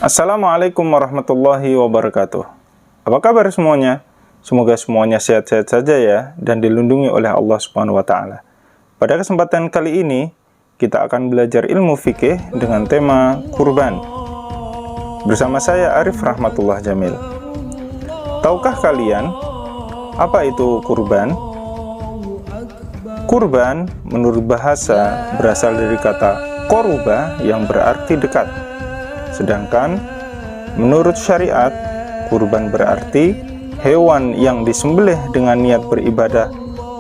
Assalamualaikum warahmatullahi wabarakatuh. Apa kabar semuanya? Semoga semuanya sehat-sehat saja ya, dan dilindungi oleh Allah Subhanahu wa Ta'ala. Pada kesempatan kali ini, kita akan belajar ilmu fikih dengan tema kurban. Bersama saya Arif Rahmatullah Jamil. Tahukah kalian apa itu kurban? Kurban menurut bahasa berasal dari kata koruba yang berarti dekat. Sedangkan menurut syariat, kurban berarti hewan yang disembelih dengan niat beribadah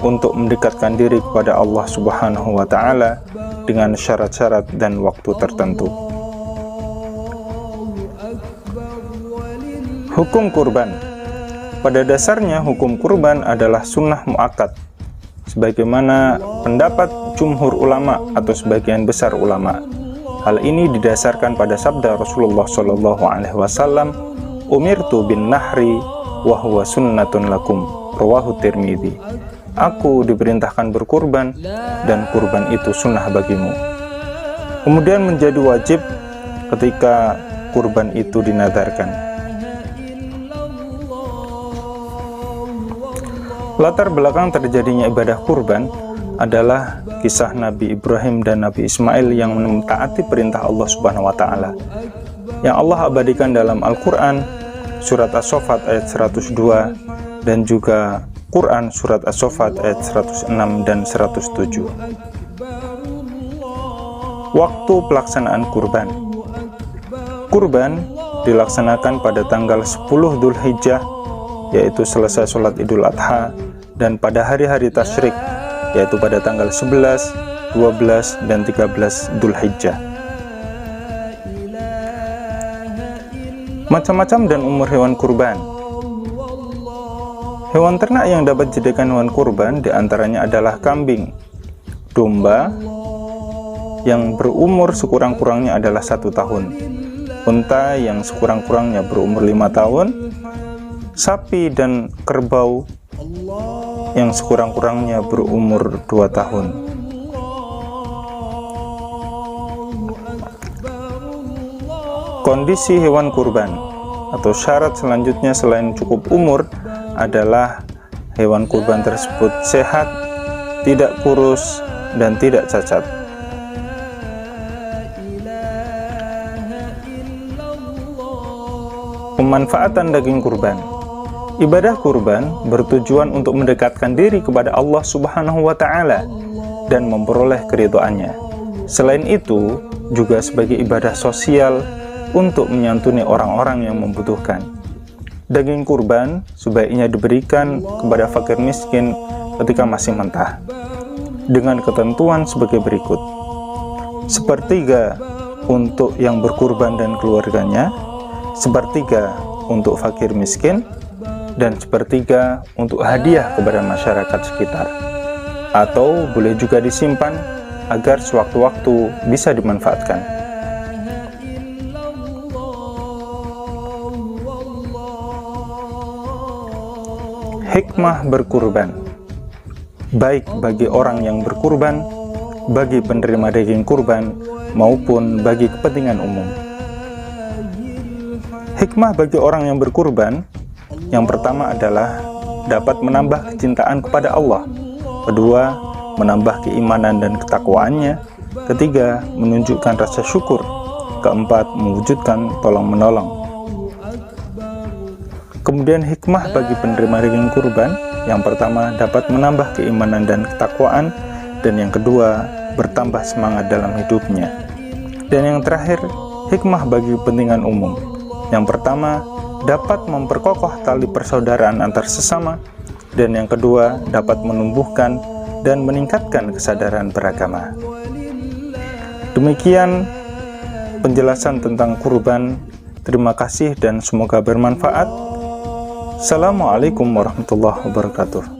untuk mendekatkan diri kepada Allah Subhanahu wa Ta'ala dengan syarat-syarat dan waktu tertentu. Hukum kurban. Pada dasarnya hukum kurban adalah sunnah muakkad, sebagaimana pendapat jumhur ulama atau sebagian besar ulama. Hal ini didasarkan pada sabda Rasulullah SAW, "Umirtu bin nahri wa huwa sunnatun lakum," rawahu Tirmidzi. Aku diperintahkan berkurban dan kurban itu sunnah bagimu. Kemudian menjadi wajib ketika kurban itu dinadarkan. Latar belakang terjadinya ibadah kurban adalah kisah Nabi Ibrahim dan Nabi Ismail yang mentaati perintah Allah Subhanahu wa Ta'ala, yang Allah abadikan dalam Al-Quran surat As-Saffat ayat 102 dan juga Quran surat As-Saffat ayat 106 dan 107. Waktu pelaksanaan kurban. Kurban dilaksanakan pada tanggal 10 Dzulhijjah, yaitu selesai sholat Idul Adha, dan pada hari-hari tasyrik, yaitu pada tanggal 11, 12, dan 13 Dzulhijjah. Macam-macam dan umur hewan kurban. Hewan ternak yang dapat dijadikan hewan kurban diantaranya adalah kambing, domba yang berumur sekurang-kurangnya adalah 1 tahun, unta yang sekurang-kurangnya berumur 5 tahun, sapi dan kerbau yang sekurang-kurangnya berumur 2 tahun. Kondisi hewan kurban atau syarat selanjutnya selain cukup umur adalah hewan kurban tersebut sehat, tidak kurus, dan tidak cacat. Pemanfaatan daging kurban. Ibadah kurban bertujuan untuk mendekatkan diri kepada Allah Subhanahu wa Ta'ala dan memperoleh keridhaannya. Selain itu, juga sebagai ibadah sosial untuk menyantuni orang-orang yang membutuhkan. Daging kurban sebaiknya diberikan kepada fakir miskin ketika masih mentah, dengan ketentuan sebagai berikut: 1/3 untuk yang berkurban dan keluarganya, 1/3 untuk fakir miskin, dan 1/3 untuk hadiah kepada masyarakat sekitar, atau boleh juga disimpan agar sewaktu-waktu bisa dimanfaatkan. Hikmah berkurban, baik bagi orang yang berkurban, bagi penerima daging kurban, maupun bagi kepentingan umum. Hikmah bagi orang yang berkurban, yang pertama adalah dapat menambah kecintaan kepada Allah. Kedua, menambah keimanan dan ketakwaannya. Ketiga, menunjukkan rasa syukur. Keempat, mewujudkan tolong-menolong. Kemudian hikmah bagi penerima daging kurban, yang pertama dapat menambah keimanan dan ketakwaan, dan yang kedua bertambah semangat dalam hidupnya. Dan yang terakhir, hikmah bagi kepentingan umum. Yang pertama, dapat memperkokoh tali persaudaraan antar sesama, dan yang kedua dapat menumbuhkan dan meningkatkan kesadaran beragama. Demikian penjelasan tentang kurban. Terima kasih dan semoga bermanfaat. Assalamualaikum warahmatullahi wabarakatuh.